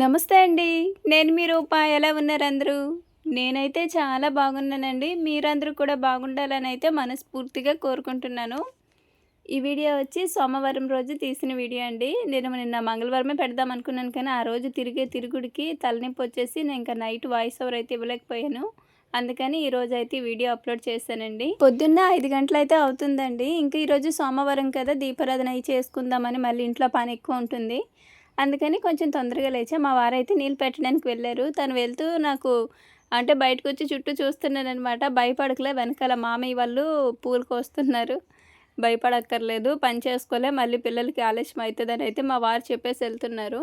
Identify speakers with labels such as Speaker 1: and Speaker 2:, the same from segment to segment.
Speaker 1: నమస్తే అండి. నేను మీ రూప. ఎలా ఉన్నారు అందరూ? నేనైతే చాలా బాగున్నానండి. మీరందరూ కూడా బాగుండాలనైతే మనస్ఫూర్తిగా కోరుకుంటున్నాను. ఈ వీడియో వచ్చి సోమవారం రోజు తీసిన వీడియో అండి. నేను నిన్న మంగళవారమే పెడదాం అనుకున్నాను కానీ, ఆ రోజు తిరిగే తిరుగుడికి తలనొప్పొచ్చేసి నేను ఇంకా నైట్ వాయిస్ ఓవర్ అయితే ఇవ్వలేకపోయాను. అందుకని ఈరోజైతే ఈ వీడియో అప్లోడ్ చేశానండి. పొద్దున్న 5 గంటలైతే అవుతుందండి. ఇంకా ఈరోజు సోమవారం కదా! దీపారాధన అయి చేసుకుందామని మళ్ళీ ఇంట్లో పని ఎక్కువ ఉంటుంది. అందుకని కొంచెం తొందరగా లేచా. మా వారైతే నీళ్ళు పెట్టడానికి వెళ్ళారు. తను వెళ్తూ నాకు అంటే బయటకొచ్చి చుట్టూ చూస్తున్నాననమాట. భయపడకులే, వెనకాల మామయ్య వాళ్ళు పూలు కోస్తున్నారు. భయపడక్కర్లేదు, పని చేసుకోలే, మళ్ళీ పిల్లలకి ఆలస్యం అయితదని అయితే మా వారు చెప్పేసి ఎళ్తున్నారు.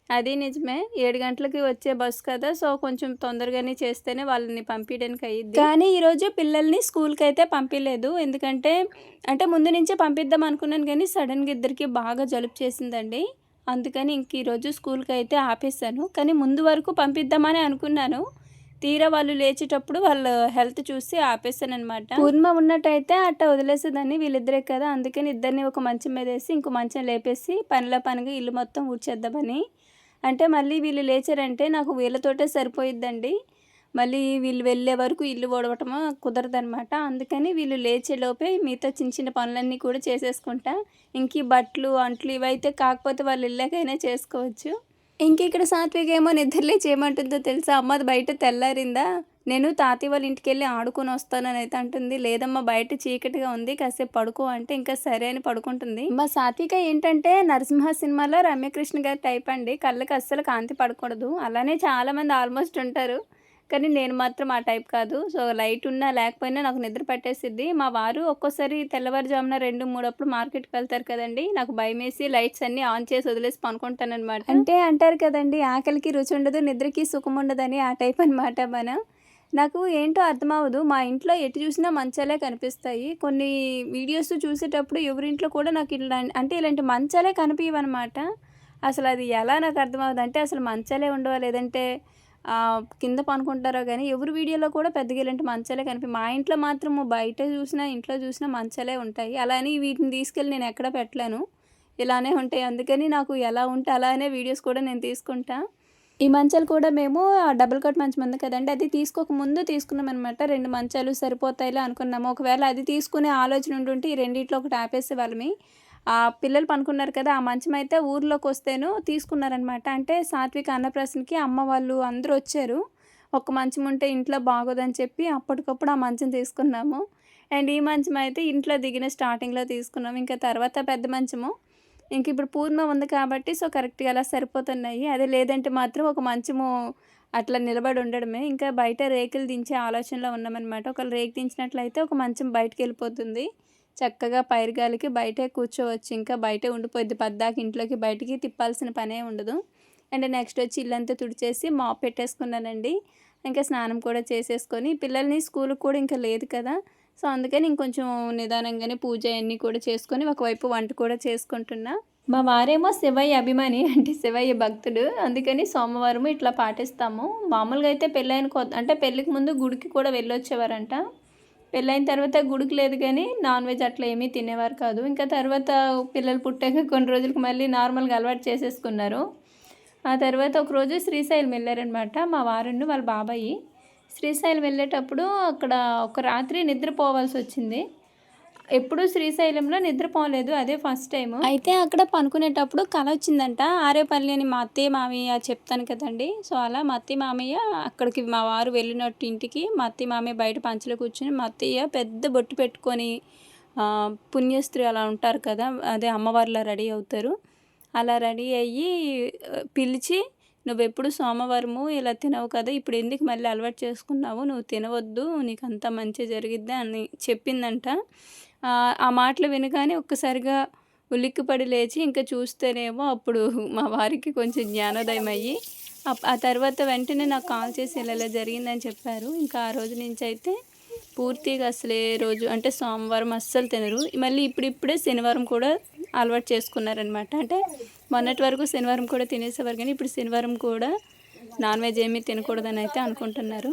Speaker 1: అది నిజమే. 7 గంటలకి వచ్చే బస్సు కదా! సో, కొంచెం తొందరగానే చేస్తేనే వాళ్ళని పంపియడానికి అయ్యిద్ది. కానీ ఈరోజు పిల్లల్ని స్కూల్‌కైతే పంపియలేదు. ఎందుకంటే అంటే ముందు నుంచే పంపిద్దాం అనుకున్నాను గానీ, సడెన్‌గా ఇద్దరికీ బాగా జలుబు చేసిందండి. అందుకని ఇంక ఈరోజు స్కూల్‌కైతే ఆపేశాను. కానీ ముందు వరకు పంపిద్దామనే అనుకున్నాను. తీరా వాళ్ళు లేచేటప్పుడు వాళ్ళ హెల్త్ చూసి ఆపేసాననమాట. పూర్ణిమ ఉన్నట్టయితే అట్ట వదిలేసేదాన్ని. వీళ్ళిద్దరే కదా! అందుకని ఇద్దరిని ఒక మంచం మీదేసి, ఇంకో మంచం లేపేసి పనిలో పనిగా ఇల్లు మొత్తం ఊడ్చేద్దామని. అంటే మళ్ళీ వీళ్ళు లేచారంటే నాకు వీళ్ళతోటే సరిపోయిద్దండి. మళ్ళీ వీళ్ళు వెళ్ళే వరకు ఇల్లు ఊడవటము కుదరదనమాట. అందుకని వీళ్ళు లేచేలోపే మిగతా చిన్న చిన్న పనులన్నీ కూడా చేసేసుకుంటా. ఇంక ఈ బట్టలు, అంట్లు ఇవైతే కాకపోతే వాళ్ళు ఎళ్ళాకైనా చేసుకోవచ్చు. ఇంకిక్కడ సాత్విక ఏమో నిద్రలేచి ఏమంటుందో తెలుసా? అమ్మ అది బయట తెల్లారిందా? నేను తాతయ్య వాళ్ళ ఇంటికెళ్ళి ఆడుకొనొస్తాననైతే అంటుంది. లేదమ్మా బయట చీకటిగా ఉంది, కాసేపు పడుకో అంటే ఇంకా సరే అని పడుకుంటుంది. మా సాత్విక ఏంటంటే 'నరసింహ' సినిమాలో రమ్యకృష్ణ గారి టైప్ అండి. కళ్ళకి అస్సలు కాంతి పడకూడదు. అలానే చాలామంది ఆల్మోస్ట్ ఉంటారు. కానీ నేను మాత్రం ఆ టైప్ కాదు. సో, లైట్ ఉన్నా లేకపోయినా నాకు నిద్ర పట్టేసిద్ది. మా వారు ఒక్కోసారి తెల్లవారుజామున 2, 3 మార్కెట్‌కి వెళ్తారు కదండీ! నాకు భయమేసి లైట్స్ అన్నీ ఆన్ చేసి వదిలేసి పనుకుంటాననమాట. అంటే అంటారు కదండీ! ఆకలికి రుచి ఉండదు, నిద్రకి సుఖం ఉండదని ఆ టైప్ అనమాట మనం. నాకు ఏంటో అర్థమవ్వదు. మా ఇంట్లో ఎటు చూసినా మంచాలే కనిపిస్తాయి. కొన్ని వీడియోస్ చూసేటప్పుడు ఎవరింట్లో కూడా నాకు అంటే ఇలాంటి మంచాలే కనిపియవనమాట. అసలది ఎలా నాకు అర్థమవ్వదు. అంటే అసలు మంచాలే ఉండవా? లేదంటే కింద పనుకుంటారో గానీ, ఎవరి వీడియోలో కూడా పెద్దగా ఇలాంటి మంచాలే మా ఇంట్లో మాత్రము బయట చూసినా, ఇంట్లో చూసినా మంచాలే ఉంటాయి. అలా అని వీటిని తీసుకెళ్ళి నేను ఎక్కడ పెట్టలేను. ఇలానే ఉంటాయి. అందుకని నాకు ఎలా ఉంటే అలానే వీడియోస్ కూడా నేను తీసుకుంటా. ఈ మంచాలు కూడా మేము డబుల్ కాట్ మంచం ఉంది కదండీ! అది తీసుకోకముందు తీసుకున్నామనమాట. 2 మంచాలు సరిపోతాయిలే అనుకున్నాము. ఒకవేళ అది తీసుకునే ఆలోచన ఉండుంటే ఈ రెండిట్లో ఒకటి ఆపేసేవాళ్ళమి. పిల్లలు పనుకున్నారు కదా! ఆ మంచమైతే ఊర్లోకొస్తేను తీసుకున్నారనమాట. అంటే సాత్విక అన్నప్రాసనకి అమ్మ వాళ్ళు అందరూ వచ్చారు. ఒక మంచం ఉంటే ఇంట్లో బాగోదని చెప్పి అప్పటికప్పుడు ఆ మంచం తీసుకున్నాము. అండ్ ఈ మంచమైతే ఇంట్లో దిగిన స్టార్టింగ్‌లో తీసుకున్నాము. ఇంకా తర్వాత పెద్ద మంచము. ఇంకిప్పుడు పూర్ణ ఉంది కాబట్టి సో, కరెక్ట్‌గా అలా సరిపోతున్నాయి. అదే లేదంటే మాత్రం ఒక మంచము అట్లా నిలబడి ఉండడమే. ఇంకా బయట రేకులు దించే ఆలోచనలో ఉన్నామనమాట. ఒకవేళ రేకు దించినట్లయితే ఒక మంచం బయటికెళ్ళిపోతుంది. చక్కగా పైరుగాలికి బయటే కూర్చోవచ్చు. ఇంకా బయటే ఉండిపోద్ది. పద్దాక ఇంట్లోకి బయటికి తిప్పాల్సిన పనే ఉండదు. అండ్ నెక్స్ట్ వచ్చి ఇల్లంతా తుడిచేసి మాప్ పెట్టేసుకున్నానండి. ఇంకా స్నానం కూడా చేసేసుకొని పిల్లల్ని స్కూలుకి కూడా ఇంకా లేదు కదా! సో, అందుకని ఇంకొంచెం నిదానంగానే పూజ అయన్నీ కూడా చేసుకొని ఒకవైపు వంట కూడా చేసుకుంటున్నా. మా వారేమో శివయ్య అభిమాని అంటే శివయ్య భక్తుడు. అందుకని సోమవారం ఇట్లా పాటిస్తాము. మామూలుగా అయితే అంటే పెళ్ళికి ముందు గుడికి కూడా వెళ్ళొచ్చేవారంట. పెళ్ళైన తర్వాత గుడికి లేదు గానీ నాన్ వెజ్ అట్లా ఏమీ తినేవారు కాదు. ఇంకా తర్వాత పిల్లలు పుట్టాక కొన్ని రోజులకి మళ్ళీ నార్మల్‌గా అలవాటు చేసేసుకున్నారు. ఆ తర్వాత ఒకరోజు శ్రీశైలం వెళ్ళారనమాట మా వారును వాళ్ళ బాబాయి. శ్రీశైలం వెళ్ళేటప్పుడు అక్కడ ఒక రాత్రి నిద్రపోవాల్సొచ్చింది. ఎప్పుడూ శ్రీశైలంలో నిద్రపోలేదు. అదే ఫస్ట్ టైము. అయితే అక్కడ పనుకునేటప్పుడు కలొచ్చిందంట. ఆరేపల్లి అని మా అత్తయ్య, మామయ్య చెప్తాను కదండీ! సో, అలా మా అత్తయ్య, మామయ్య అక్కడికి మా వారు వెళ్ళినట్టు ఇంటికి మా అత్తయ్య, మామయ్య బయట పంచలో కూర్చొని మా అత్తయ్య పెద్ద బొట్టు పెట్టుకొని పుణ్యస్త్రీ అలా ఉంటారు కదా! అదే అమ్మవారిలా రెడీ అవుతారు. అలా రెడీ అయ్యి పిలిచి "నువ్వెప్పుడు సోమవారము ఇలా తినవు కదా! ఇప్పుడు ఎందుకు మళ్ళీ అలవాటు చేసుకున్నావు? నువ్వు తినవద్దు. నీకంతా మంచే జరిగిద్ది" అని చెప్పిందంట. ఆ మాటలు వినగానే ఒక్కసారిగా ఉలిక్కిపడి లేచి ఇంక చూస్తేనేమో అప్పుడు మా వారికి కొంచెం జ్ఞానోదయం అయ్యి ఆ తర్వాత వెంటనే నాకు కాల్ చేసి ఇలా ఇలా జరిగిందని చెప్పారు. ఇంకా ఆ రోజు నుంచయితే పూర్తిగా అసలు ఏ రోజు అంటే సోమవారం అస్సలు తినరు. మళ్ళీ ఇప్పుడిప్పుడే శనివారం కూడా అలవాటు చేసుకున్నారనమాట. అంటే మొన్నటి వరకు శనివారం కూడా తినేసేవారు కానీ ఇప్పుడు శనివారం కూడా నాన్ వెజ్ ఏమీ తినకూడదని అయితే అనుకుంటున్నారు.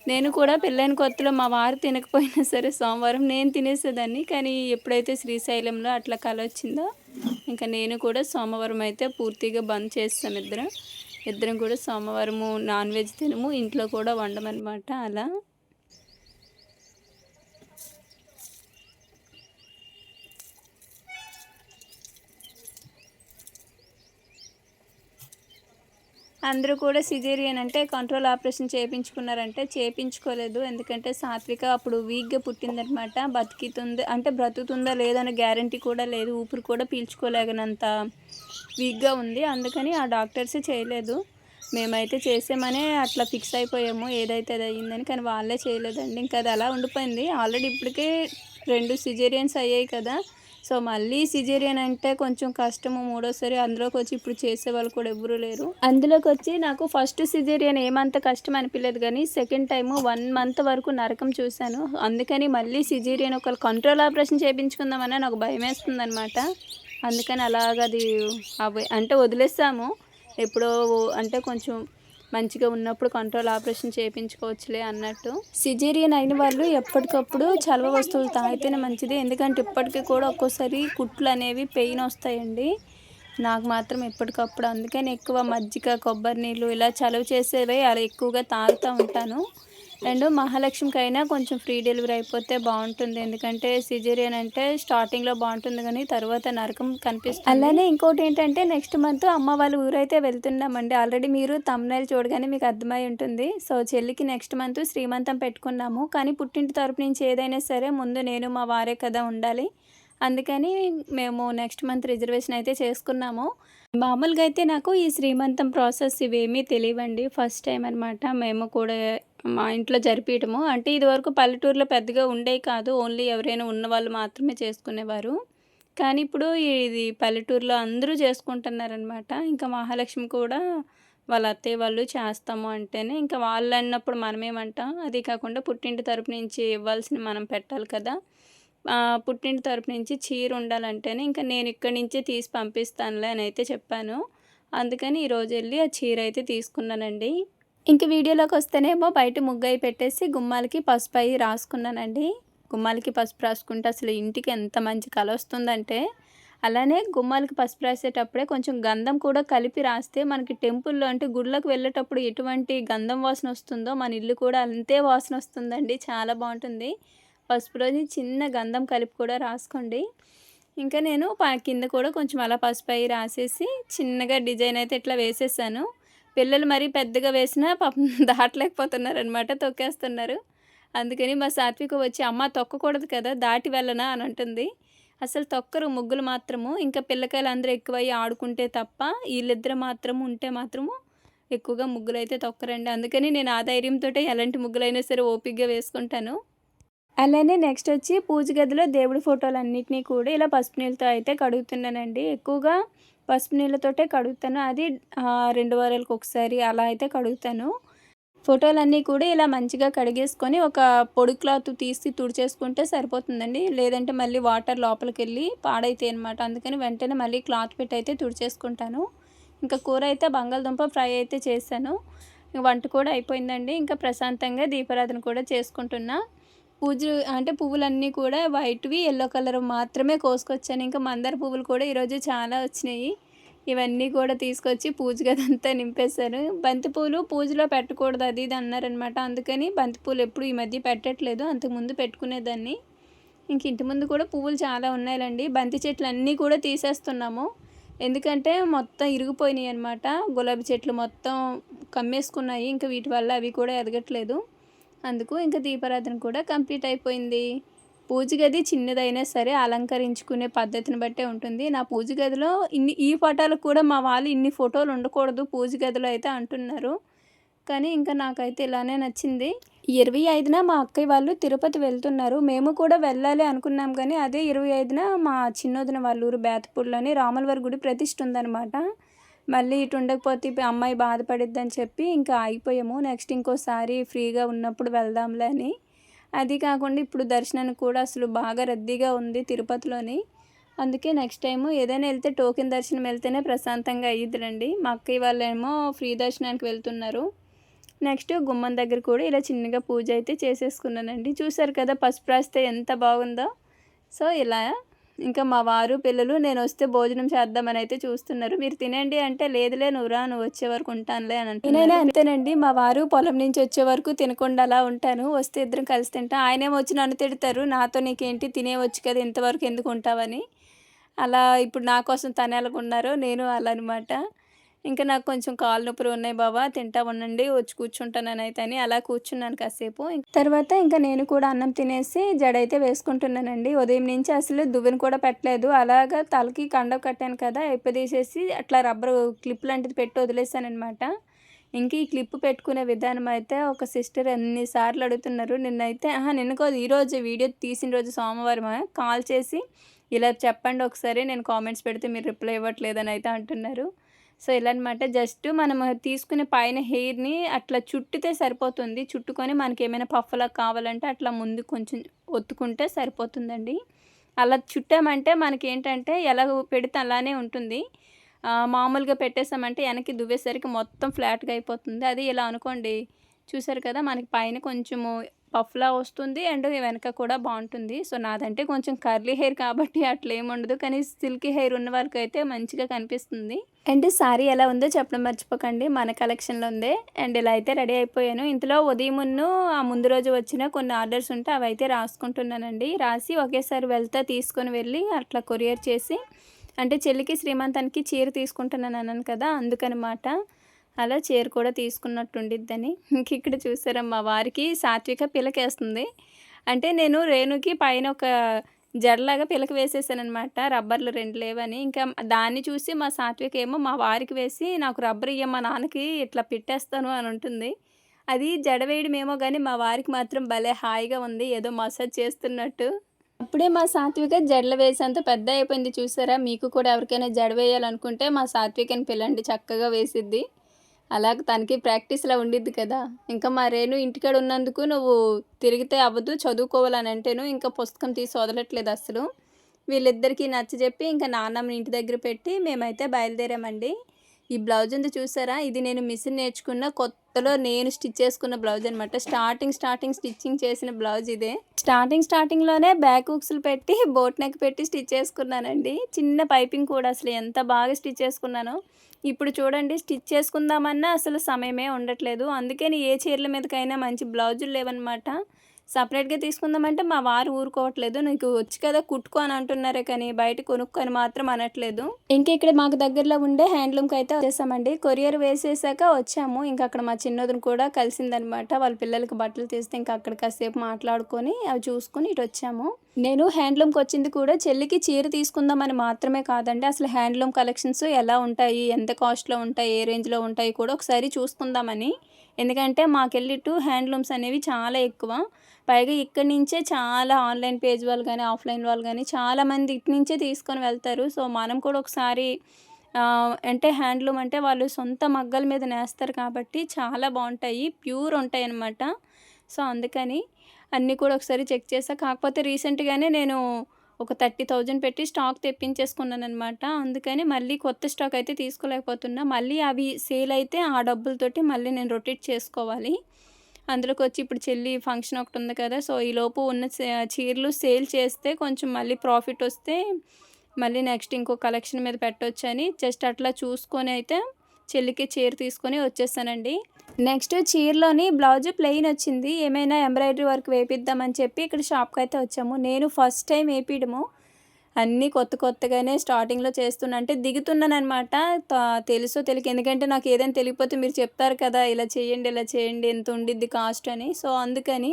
Speaker 1: నేను కూడా పెళ్ళైన కొత్తలో మా వారు తినకపోయినా సరే సోమవారం నేను తినేసేదాన్ని. కానీ ఎప్పుడైతే శ్రీశైలంలో అట్లా కలొచ్చిందో ఇంకా నేను కూడా సోమవారం అయితే పూర్తిగా బంద్ చేసేసాం ఇద్దరం. ఇద్దరం కూడా సోమవారము నాన్ వెజ్ తినము, ఇంట్లో కూడా వండమన్నమాట. అలా అందరూ కూడా సిజేరియన్ అంటే కంట్రోల్ ఆపరేషన్ చేయించుకున్నారంటే చేయించుకోలేదు. ఎందుకంటే సాత్విక అప్పుడు వీక్గా పుట్టిందనమాట. బ్రతుకుతుందా లేదనే గ్యారంటీ కూడా లేదు. ఊపిరి కూడా పీల్చుకోలేగనంత వీక్గా ఉంది. అందుకని ఆ డాక్టర్స్ చేయలేదు. మేమైతే చేసామనే అట్లా ఫిక్స్ అయిపోయాము, ఏదైతే అది అయ్యిందని. కానీ వాళ్ళే చేయలేదండి. ఇంకా అది అలా ఉండిపోయింది. ఆల్రెడీ ఇప్పటికే 2 సిజేరియన్స్ అయ్యాయి కదా. సో మళ్ళీ సిజేరియన్ అంటే కొంచెం కష్టము. మూడోసారి అందులోకి వచ్చి ఇప్పుడు చేసేవాళ్ళు కూడా ఎవ్వరూ లేరు. అందులోకి వచ్చి నాకు ఫస్ట్ సిజేరియన్ ఏమంత కష్టం అనిపించలేదు, కానీ సెకండ్ టైము 1 మంత్ వరకు నరకం చూశాను. అందుకని మళ్ళీ సిజేరియన్ ఒక కంట్రోల్ ఆపరేషన్ చేయించుకుందామని నాకు భయం వేస్తుంది అనమాట. అందుకని అలాగది వదిలేసాము. ఎప్పుడో అంటే కొంచెం మంచిగా ఉన్నప్పుడు కంట్రోల్ ఆపరేషన్ చేయించుకోవచ్చులే అన్నట్టు. సిజేరియన్ అయిన వాళ్ళు ఎప్పటికప్పుడు చలవ వస్తువులు తాగితేనే మంచిది. ఎందుకంటే ఇప్పటికీ కూడా ఒక్కోసారి కుట్లు అనేవి పెయిన్ వస్తాయండి. నాకు మాత్రం ఎప్పటికప్పుడు అందుకని ఎక్కువ మజ్జిగ, కొబ్బరి నీళ్ళు ఇలా చలువ చేసేవి అలా ఎక్కువగా తాగుతూ ఉంటాను. అండ్ మహాలక్ష్మికైనా కొంచెం ఫ్రీ డెలివరీ అయిపోతే బాగుంటుంది. ఎందుకంటే సిజేరియన్ అంటే స్టార్టింగ్లో బాగుంటుంది, కానీ తర్వాత నరకం కనిపిస్తుంది. అలానే ఇంకోటి ఏంటంటే నెక్స్ట్ మంత్ అమ్మ వాళ్ళ ఊరైతే వెళ్తున్నామండి. ఆల్రెడీ మీరు థంబ్నెయిల్ చూడగానే మీకు అర్థమై ఉంటుంది. సో చెల్లికి నెక్స్ట్ మంత్ శ్రీమంతం పెట్టుకున్నాము. కానీ పుట్టింటి తరపు నుంచి ఏదైనా సరే ముందు నేను మా వారే కదా ఉండాలి. అందుకని మేము నెక్స్ట్ మంత్ రిజర్వేషన్ అయితే చేసుకున్నాము. మామూలుగా అయితే నాకు ఈ శ్రీమంతం ప్రాసెస్ ఇవేమీ తెలియవండి. ఫస్ట్ టైం అనమాట మేము కూడా మా ఇంట్లో జరిపించడము. అంటే ఇదివరకు పల్లెటూరులో పెద్దగా ఉండేవి కాదు. ఓన్లీ ఎవరైనా ఉన్నవాళ్ళు మాత్రమే చేసుకునేవారు. కానీ ఇప్పుడు ఇది పల్లెటూరులో అందరూ చేసుకుంటున్నారనమాట. ఇంకా మహాలక్ష్మి కూడా వాళ్ళ అత్తయ్య వాళ్ళు చేస్తాము అంటేనే ఇంకా వాళ్ళు అన్నప్పుడు మనమేమంటాం. అది కాకుండా పుట్టింటి తరపు నుంచి ఇవ్వాల్సిన మనం పెట్టాలి కదా. పుట్టింటి తరపు నుంచి చీర ఉండాలంటేనే ఇంకా నేను ఇక్కడి నుంచే తీసి పంపిస్తానులే అని అయితే చెప్పాను. అందుకని ఈరోజు వెళ్ళి ఆ చీర అయితే తీసుకున్నానండి. ఇంక వీడియోలోకి వస్తేనేమో బయట ముగ్గై పెట్టేసి గుమ్మాలకి పసుపు అయి రాసుకున్నానండి. గుమ్మాలకి పసుపు రాసుకుంటే అసలు ఇంటికి ఎంత మంచి కళ వస్తుందంటే, అలానే గుమ్మాలకి పసుపు రాసేటప్పుడే కొంచెం గంధం కూడా కలిపి రాస్తే మనకి టెంపుల్లో అంటే గుళ్ళకి వెళ్ళేటప్పుడు ఎటువంటి గంధం వాసన వస్తుందో మన ఇల్లు కూడా అంతే వాసన వస్తుందండి. చాలా బాగుంటుంది. పసుపులోని చిన్న గంధం కలిపి కూడా రాసుకోండి. ఇంకా నేను కింద కూడా కొంచెం అలా పసుపు అయి రాసేసి చిన్నగా డిజైన్ అయితే ఇట్లా వేసేసాను. పిల్లలు మరీ పెద్దగా వేసినా పాపం దాటలేకపోతున్నారనమాట, తొక్కేస్తున్నారు. అందుకని మా సాత్విక వచ్చి అమ్మ తొక్కకూడదు కదా, దాటి వెళ్ళనా అని అంటుంది. అసలు తొక్కరు ముగ్గులు మాత్రము. ఇంకా పిల్లకాయలు అందరూ ఎక్కువయ్యి ఆడుకుంటే తప్ప వీళ్ళిద్దరు మాత్రము ఉంటే మాత్రము ఎక్కువగా ముగ్గులు అయితే తొక్కరండి. అందుకని నేను ఆ ధైర్యంతో ఎలాంటి ముగ్గులైనా సరే ఓపికగా వేసుకుంటాను. అలానే నెక్స్ట్ వచ్చి పూజ గదిలో దేవుడి ఫోటోలన్నిటినీ కూడా ఇలా పసుపు నీళ్ళతో అయితే కడుగుతున్నానండి. ఎక్కువగా పసుపు నీళ్ళతోటే కడుగుతాను. అది 2 వారాలకు ఒకసారి అలా అయితే కడుగుతాను. ఫోటోలన్నీ కూడా ఇలా మంచిగా కడిగేసుకొని ఒక పొడి క్లాత్ తీసి తుడిచేసుకుంటే సరిపోతుందండి. లేదంటే మళ్ళీ వాటర్ లోపలికి వెళ్ళి పాడైతాయి అనమాట. అందుకని వెంటనే మళ్ళీ క్లాత్ పెట్టి అయితే తుడిచేసుకుంటాను. ఇంకా కూర అయితే బంగాళదుంప ఫ్రై అయితే చేశాను. వంట కూడా అయిపోయిందండి. ఇంకా ప్రశాంతంగా దీపారాధన కూడా చేసుకుంటున్నా. పువ్వులన్నీ కూడా వైట్వి, ఎల్లో కలర్ మాత్రమే కోసుకొచ్చాను. ఇంకా మందార పువ్వులు కూడా ఈరోజు చాలా వచ్చినాయి. ఇవన్నీ కూడా తీసుకొచ్చి పూజ గదంతా నింపేశాను. బంతిపూలు పూజలో పెట్టకూడదు అది ఇది అన్నారనమాట. అందుకని బంతిపూలు ఎప్పుడు ఈ మధ్య పెట్టట్లేదు. అంతకుముందు పెట్టుకునేదాన్ని. ఇంక ఇంటి ముందు కూడా పువ్వులు చాలా ఉన్నాయండి. బంతి చెట్లు అన్నీ కూడా తీసేస్తున్నాము. ఎందుకంటే మొత్తం ఇరిగిపోయినాయి అనమాట. గులాబీ చెట్లు మొత్తం కమ్మేసుకున్నాయి. ఇంకా వీటి వల్ల అవి కూడా ఎదగట్లేదు. అందుకు ఇంకా దీపారాధన కూడా కంప్లీట్ అయిపోయింది. పూజ గది చిన్నదైనా సరే అలంకరించుకునే పద్ధతిని బట్టే ఉంటుంది. నా పూజ గదిలో ఈ ఫోటోలకు కూడా మా వాళ్ళు ఇన్ని ఫోటోలు ఉండకూడదు పూజ గదిలో అయితే అంటున్నారు. కానీ ఇంకా నాకైతే ఇలానే నచ్చింది. 25న మా అక్కయ్య వాళ్ళు తిరుపతి వెళ్తున్నారు. మేము కూడా వెళ్ళాలి అనుకున్నాం, కానీ అదే 25న మా చిన్నోదిన వాళ్ళ ఊరు బేతపూడిలోని రాములవారి గుడి ప్రతిష్ఠ ఉందన్నమాట. మళ్ళీ ఇటు ఉండకపోతే అమ్మాయి బాధపడిద్దని చెప్పి ఇంకా ఆగిపోయాము. నెక్స్ట్ ఇంకోసారి ఫ్రీగా ఉన్నప్పుడు వెళ్దాంలే అని. అది కాకుండా ఇప్పుడు దర్శనానికి కూడా అసలు బాగా రద్దీగా ఉంది తిరుపతిలోని. అందుకే నెక్స్ట్ టైము ఏదైనా వెళ్తే టోకెన్ దర్శనం వెళ్తేనే ప్రశాంతంగా అయ్యిద్దిరండి. మా అక్కయ్య వాళ్ళేమో ఫ్రీ దర్శనానికి వెళ్తున్నారు. నెక్స్ట్ గుమ్మం దగ్గర కూడా ఇలా చిన్నగా పూజ అయితే చేసేసుకున్నానండి. చూసారు కదా పసుపు రాస్తే ఎంత బాగుందో. సో ఇలా ఇంకా మా వారు పిల్లలు నేనొస్తే భోజనం చేద్దామని అయితే చూస్తున్నారు. మీరు తినండి అంటే, లేదులే నువ్వు రా, నువ్వు వచ్చే వరకు ఉంటానులే అని అంటున్నారు. నేనైనా అంతేనండి. మా వారు పొలం నుంచి వచ్చే వరకు తినకుండా అలా ఉంటాను. వస్తే ఇద్దరం కలిసి తింటాం. ఆయనేమో వచ్చి నన్ను తిడతారు. నాతో నీకేంటి తినేయొచ్చు కదా, ఇంతవరకు ఎందుకు ఉంటావని. అలా ఇప్పుడు నా కోసం తను ఎలాగున్నారో నేను అలా అనమాట. ఇంకా నాకు కొంచెం కాళ్ళు నొప్పులు ఉన్నాయి బావ, తింటా ఉండండి, వచ్చి కూర్చుంటాననైతే అని అలా కూర్చున్నాను కాసేపు. తర్వాత ఇంకా నేను కూడా అన్నం తినేసి జడైతే వేసుకుంటున్నానండి. ఉదయం నుంచి అసలు దువ్వెన కూడా పెట్టలేదు. అలాగా తలకి కండవ కట్టాను కదా, ఇప్పదీసేసి అట్లా రబ్బరు క్లిప్ లాంటిది పెట్టి వదిలేసాననమాట. ఇంక ఈ క్లిప్ పెట్టుకునే విధానం అయితే ఒక సిస్టర్ ఎన్ని సార్లు అడుగుతున్నారు. నిన్నైతే నిన్న కాదు, ఈరోజు వీడియో తీసిన రోజు సోమవారం కాల్ చేసి ఇలా చెప్పండి ఒకసారి, నేను కామెంట్స్ పెడితే మీరు రిప్లై ఇవ్వట్లేదని అయితే అంటున్నారు. సో ఇలా అనమాట. జస్ట్ మనం తీసుకునే పైన హెయిర్ని అట్లా చుట్టితే సరిపోతుంది. చుట్టుకొని మనకి ఏమైనా పఫ్లా కావాలంటే అట్లా ముందు కొంచెం ఒత్తుకుంటే సరిపోతుందండి. అలా చుట్టామంటే మనకేంటంటే ఎలా పెడితే అలానే ఉంటుంది. మామూలుగా పెట్టేసామంటే వెనక్కి దువ్వేసరికి మొత్తం ఫ్లాట్గా అయిపోతుంది. అది ఇలా అనుకోండి, చూసారు కదా, మనకి పైన కొంచెము పఫ్లా వస్తుంది అండ్ వెనక కూడా బాగుంటుంది. సో నాదంటే కొంచెం కర్లీ హెయిర్ కాబట్టి అట్లేమి ఉండదు, కానీ సిల్కీ హెయిర్ ఉన్న వాళ్ళకి అయితే మంచిగా కనిపిస్తుంది. అండ్ సారీ ఎలా ఉందో చెప్పడం మర్చిపోకండి, మన కలెక్షన్లో ఉందే. అండ్ ఇలా అయితే రెడీ అయిపోయాను. ఇంతలో ఉదయమున్ను ఆ ముందు రోజు వచ్చిన కొన్ని ఆర్డర్స్ ఉంటే అవి అయితే రాసుకుంటున్నానండి. రాసి ఒకేసారి వెళ్తా తీసుకొని వెళ్ళి అట్లా కొరియర్ చేసి, అంటే చెల్లికి శ్రీమంతానికి చీర తీసుకుంటున్నాను అన్నాను కదా, అందుకనమాట. అలా చీర కూడా తీసుకున్నట్టుండిద్దని. ఇంక ఇక్కడ చూసారా, మా వారికి సాత్విక పిలకేస్తుంది. అంటే నేను రేణుకి పైన ఒక జడలాగా పిలక వేసేసాననమాట, రబ్బర్లు 2 లేవని. ఇంకా దాన్ని చూసి మా సాత్విక ఏమో మా వారికి వేసి, నాకు రబ్బర్ ఇయ్య, మా నాన్నకి ఇట్లా పెట్టేస్తాను అని ఉంటుంది. అది జడ వేయడమేమో కానీ మా వారికి మాత్రం భలే హాయిగా ఉంది, ఏదో మసాజ్ చేస్తున్నట్టు. అప్పుడే మా సాత్విక జడలు వేసేంత పెద్ద అయిపోయింది చూసారా. మీకు కూడా ఎవరికైనా జడ వేయాలనుకుంటే మా సాత్వికని పిల్లండి, చక్కగా వేసిద్ది. అలాగ తనకి ప్రాక్టీస్‌లా ఉండిద్ది కదా. ఇంకా మా రేణు ఇంటికాడ ఉన్నందుకు నువ్వు తిరిగితే అవ్వదు, చదువుకోవాలని అంటేను ఇంకా పుస్తకం తీసి వదలట్లేదు అస్సలు. వీళ్ళిద్దరికీ నచ్చజెప్పి ఇంకా నాన్నమ్మని ఇంటి దగ్గర పెట్టి మేమైతే బయలుదేరామండి. ఈ బ్లౌజ్ ఉంది చూసారా, ఇది నేను మిషన్ నేర్చుకున్న కొత్తలో నేను స్టిచ్ చేసుకున్న బ్లౌజ్ అనమాట. స్టార్టింగ్ స్టిచ్చింగ్ చేసిన బ్లౌజ్ ఇదే. స్టార్టింగ్‌లోనే బ్యాక్ హుక్స్‌లు పెట్టి బోట్ నెక్ పెట్టి స్టిచ్ చేసుకున్నానండి. చిన్న పైపింగ్ కూడా అసలు ఎంత బాగా స్టిచ్ చేసుకున్నానో. ఇప్పుడు చూడండి, స్టిచ్ చేసుకుందామన్నా అసలు సమయమే ఉండట్లేదు. అందుకని ఏ చీరల మీదకైనా మంచి బ్లౌజులు లేవనమాట. సపరేట్‌గా తీసుకుందామంటే మా వారు ఊరుకోవట్లేదు. నీకు వచ్చు కదా కుట్టుకో అని అంటున్నారే కానీ బయట కొనుక్కో అని మాత్రం అనట్లేదు. ఇంక ఇక్కడ మాకు దగ్గరలో ఉండే హ్యాండ్లూమ్‌కి అయితే వచ్చేసామండి. కొరియర్ వేసేసాక వచ్చాము. ఇంక అక్కడ మా చిన్నోదిన కూడా కలిసిందనమాట. వాళ్ళ పిల్లలకి బట్టలు తీస్తే ఇంకా అక్కడ కాసేపు మాట్లాడుకొని అవి చూసుకొని ఇటు వచ్చాము. నేను హ్యాండ్లూమ్‌కి వచ్చింది కూడా చెల్లికి చీర తీసుకుందామని మాత్రమే కాదండి. అసలు హ్యాండ్లూమ్ కలెక్షన్స్ ఎలా ఉంటాయి, ఎంత కాస్ట్‌లో ఉంటాయి, ఏ రేంజ్‌లో ఉంటాయి కూడా ఒకసారి చూసుకుందామని. ఎందుకంటే మాకెళ్ళి ఇటు హ్యాండ్లూమ్స్ అనేవి చాలా ఎక్కువ. పైగా ఇక్కడి నుంచే చాలా ఆన్లైన్ పేజ్ వాళ్ళు కానీ, ఆఫ్లైన్ వాళ్ళు కానీ చాలామంది ఇటు నుంచే తీసుకొని వెళ్తారు. సో మనం కూడా ఒకసారి అంటే హ్యాండ్లూమ్ అంటే వాళ్ళు సొంత మగ్గల మీద నేస్తారు కాబట్టి చాలా బాగుంటాయి, ప్యూర్ ఉంటాయి అన్నమాట. సో అందుకని అన్నీ కూడా ఒకసారి చెక్ చేసా. కాకపోతే రీసెంట్‌గానే నేను ఒక 30,000 పెట్టి స్టాక్ తెప్పించేసుకున్నాననమాట. అందుకని మళ్ళీ కొత్త స్టాక్ అయితే తీసుకోలేకపోతున్నా. మళ్ళీ అవి సేల్ అయితే ఆ డబ్బులతోటి మళ్ళీ నేను రొటేట్ చేసుకోవాలి. అందులోకి వచ్చి ఇప్పుడు చెల్లి ఫంక్షన్ ఒకటి ఉంది కదా, సో ఈలోపు ఉన్న చీరలు సేల్ చేస్తే కొంచెం మళ్ళీ ప్రాఫిట్ వస్తే మళ్ళీ నెక్స్ట్ ఇంకో కలెక్షన్ మీద పెట్టొచ్చని జస్ట్ అట్లా చూసుకొని అయితే చెల్లికి చీర తీసుకొని వచ్చేసానండి. నెక్స్ట్ చీరలోని బ్లౌజ్ ప్లెయిన్ వచ్చింది. ఏమైనా ఎంబ్రాయిడరీ వర్క్ వేపిద్దామని చెప్పి ఇక్కడ షాప్కి అయితే వచ్చాము. నేను ఫస్ట్ టైం వేపియడము అన్నీ కొత్తగానే స్టార్టింగ్లో చేస్తున్నా, అంటే దిగుతున్నానమాట. తెలుసో తెలియక, ఎందుకంటే నాకు ఏదైనా తెలియకపోతే మీరు చెప్తారు కదా, ఇలా చేయండి ఎంత ఉండిద్ది కాస్ట్ అని. సో అందుకని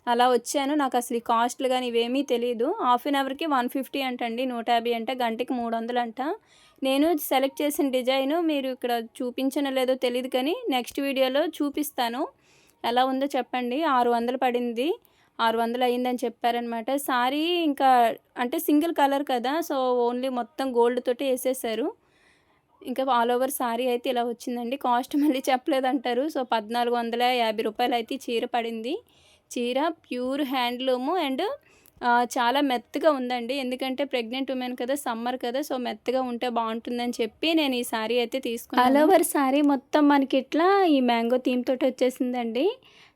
Speaker 1: అలా వచ్చాను. నాకు అసలు ఈ కాస్ట్లు కానీ ఇవేమీ తెలియదు. హాఫ్ అన్ అవర్కి 150 అంటండి, 150 అంట, గంటకి 300 అంట. నేను సెలెక్ట్ చేసిన డిజైను మీరు ఇక్కడ చూపించనో లేదో తెలియదు కానీ నెక్స్ట్ వీడియోలో చూపిస్తాను. ఎలా ఉందో చెప్పండి. 600 పడింది, 600 అయిందని చెప్పారనమాట. సారీ ఇంకా అంటే సింగిల్ కలర్ కదా, సో ఓన్లీ మొత్తం గోల్డ్ తోటి వేసేసారు. ఇంకా ఆల్ ఓవర్ సారీ అయితే ఇలా వచ్చిందండి. కాస్ట్ మళ్ళీ చెప్పలేదంటారు. సో 1450 రూపాయలు అయితే చీర పడింది. చీర ప్యూర్ హ్యాండ్లూము అండ్ చాలా మెత్తగా ఉందండి. ఎందుకంటే ప్రెగ్నెంట్ ఉమెన్ కదా! సమ్మర్ కదా! సో, మెత్తగా ఉంటే బావుంటుందని చెప్పి నేను ఈ శారీ అయితే తీసుకున్నాను. ఆల్ ఓవర్ శారీ మొత్తం మనకిట్లా ఈ మ్యాంగో థీమ్ తోటి వచ్చేసిందండి.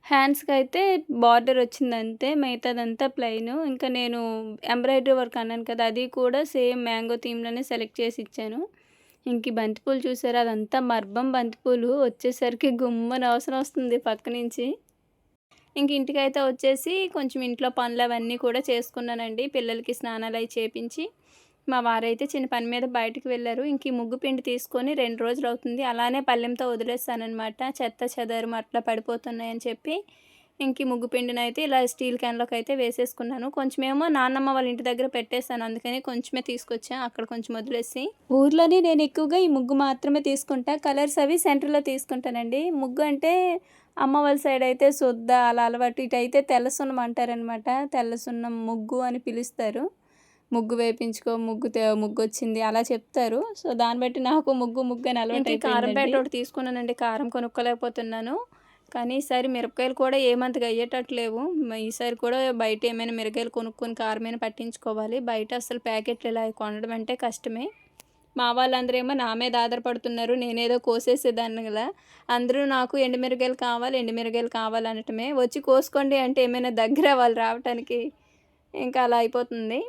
Speaker 1: హ్యాండ్స్‌కైతే బార్డర్ వచ్చిందంతే. మిగతాదంతా ప్లెయిను. ఇంకా నేను ఎంబ్రాయిడరీ వర్క్ అన్నాను కదా! అది కూడా సేమ్ మ్యాంగో థీమ్‌లోనే సెలెక్ట్ చేసి ఇచ్చాను. ఇంక ఈ బంతిపూలు చూసారా? అదంతా మర్బం బంతిపూలు. వచ్చేసరికి గుమ్మన వాసన వస్తుంది పక్క నుంచి. ఇంక ఇంటికైతే వచ్చేసి కొంచెం ఇంట్లో పనులవన్నీ కూడా చేసుకున్నానండి. పిల్లలకి స్నానాలయి చేపించి, మా వారైతే చిన్న పని మీద బయటికి వెళ్లారు. ఇంక ఈ ముగ్గు పిండి తీసుకొని 2 రోజులవుతుంది. అలానే పళ్ళెంతో వదిలేసాననమాట. చెత్త చెదారం అట్లా పడిపోతున్నాయని చెప్పి, ఇంక ఈ ముగ్గు పిండినైతే ఇలా స్టీల్ క్యాన్‌లోకైతే వేసేసుకున్నాను. కొంచెమేమో నాన్నమ్మ వాళ్ళ ఇంటి దగ్గర పెట్టేసాను. అందుకని కొంచెమే తీసుకొచ్చా. అక్కడ కొంచెం వదిలేసి. ఊర్లోని నేను ఎక్కువగా ఈ ముగ్గు మాత్రమే తీసుకుంటా. కలర్స్ అవి సెంటర్‌లో తీసుకుంటానండి. ముగ్గు అంటే అమ్మ వాళ్ళ సైడ్ అయితే సుద్ద అలా అలవాటు. ఇటైతే తెల్ల సున్నం అంటారనమాట. తెల్ల సున్నం ముగ్గు అని పిలుస్తారు. ముగ్గు వేపించుకో, ముగ్గొచ్చింది అలా చెప్తారు. సో, దాన్ని బట్టి నాకు ముగ్గు అని అలవాటయిపోయిందండి. కారం ప్యాకెట్ ఒకటి తీసుకున్నానండి. కారం కొనుక్కోలేకపోతున్నాను. కానీ ఈసారి మిరపకాయలు కూడా ఏమంతగా అయ్యేటట్లేవు. ఈసారి కూడా బయట ఏమైనా మిరపకాయలు కొనుక్కొని కారమైనా పట్టించుకోవాలి. బయట అసలు ప్యాకెట్లు ఇలా కొనడం అంటే కష్టమే. మా వాళ్ళందరూ ఏమో నా మీద ఆధారపడుతున్నారు. నేనేదో కోసేసేదాన్ని గదా! అందరూ నాకు ఎండుమిరగాయలు కావాలనటమే. వచ్చి కోసుకోండి అంటే ఏమైనా దగ్గర వాళ్ళు రావటానికి. ఇంకా అలా అయిపోతుంది.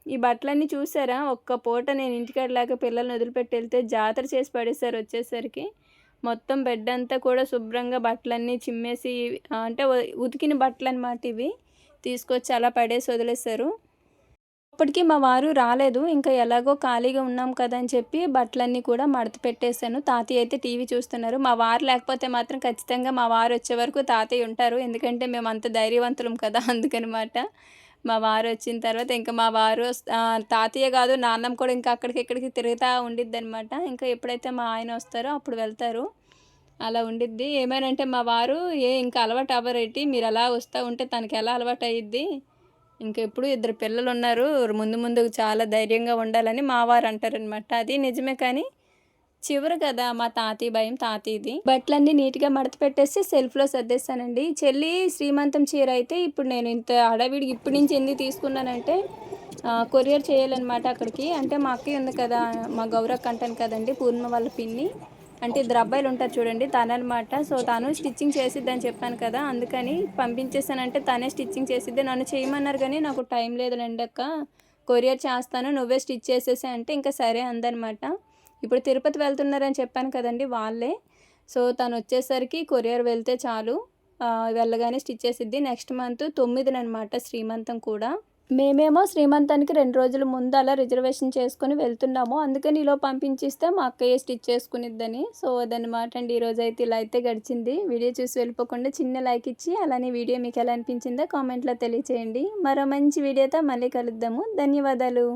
Speaker 1: ఈ బట్టలన్నీ చూసారా? ఒక్క పూట నేను ఇంటికెళ్ళాక పిల్లల్ని వదిలిపెట్టి వెళ్తే జాతర చేసి పడేశారు వచ్చేసరికి. మొత్తం బెడ్ అంతా కూడా శుభ్రంగా బట్టలన్నీ చిమ్మేసి అంటే ఉతికిన బట్టలనమాట ఇవి. తీసుకొచ్చి అలా పడేసి వదిలేశారు. అప్పటికి మా వారు రాలేదు. ఇంకా ఎలాగో ఖాళీగా ఉన్నాం కదా అని చెప్పి బట్టలన్నీ కూడా మడత పెట్టేశాను. తాతయ్య అయితే టీవీ చూస్తున్నారు. మా వారు లేకపోతే మాత్రం ఖచ్చితంగా మా వారు వచ్చే వరకు తాతయ్య ఉంటారు. ఎందుకంటే మేమంత ధైర్యవంతులం కదా! అందుకనమాట. మా వారు వచ్చిన తర్వాత ఇంకా మా వారు తాతయ్య కాదు నాన్నమ్మ కూడా ఇంకా అక్కడికి ఇక్కడికి తిరుగుతా ఉండిద్దనమాట. ఇంకా ఎప్పుడైతే మా ఆయన వస్తారో అప్పుడు వెళ్తారు. అలా ఉండిద్ది. ఏమైనంటే మా వారు ఇంకా అలవాటు అవ్వరేటి మీరు అలా వస్తా ఉంటే తనకి ఎలా అలవాటు అయ్యిద్ది ఇంకెప్పుడు ఇద్దరు పిల్లలున్నారు. ముందు చాలా ధైర్యంగా ఉండాలని మా వారు అంటారనమాట. అది నిజమే కానీ చివరి కదా మా తాతయ్య భయం తాతయ్యది. బట్టలన్నీ నీట్‌గా మడత పెట్టేసి సెల్ఫ్‌లో సర్దేశానండి. చెల్లి శ్రీమంతం చీర అయితే ఇప్పుడు నేను ఇంత హడావిడిగా ఇప్పటి నుంచి ఎందుకు తీసుకున్నానంటే కొరియర్ చేయాలనమాట అక్కడికి. అంటే మా అక్కయ్య ఉంది కదా! మా గౌరక్క అంటాను కదండీ! పూర్ణిమ వాళ్ళ పిన్ని. అంటే ఇద్దరు అబ్బాయిలు ఉంటారు చూడండి తననమాట. సో, తను స్టిచ్చింగ్ చేసిద్దని చెప్పాను కదా! అందుకని పంపించేసానంటే తనే స్టిచ్చింగ్ చేసిద్ది. నన్ను చేయమన్నారు గానీ నాకు టైం లేదులెండి అక్క. కొరియర్ చేస్తాను నువ్వే స్టిచ్ చేసేసేయి అంటే ఇంకా సరే అందనమాట. ఇప్పుడు తిరుపతి వెళ్తున్నారని చెప్పాను కదండీ! వాళ్ళే. సో, తనొచ్చేసరికి కొరియర్ వెళ్తే చాలు. వెళ్ళగానే స్టిచ్ చేసిద్ది. నెక్స్ట్ మంత్ 9ననమాట శ్రీమంతం కూడా. మేమేమో శ్రీమంతానికి 2 రోజుల ముందు అలా రిజర్వేషన్ చేసుకొని వెళ్తున్నాము. అందుకని ఈలోపు పంపించిస్తే మా అక్కయ్య స్టిచ్ చేసుకునిద్దని. సో, అదనమాట అండి. ఈరోజైతే ఇలా అయితే గడిచింది. వీడియో చూసి వెళ్ళిపోకుండా చిన్న లైక్ ఇచ్చి అలానే వీడియో మీకు ఎలా అనిపించిందో కామెంట్లో తెలియచేయండి. మరో మంచి వీడియోతో మళ్ళీ కలుద్దాము. ధన్యవాదాలు.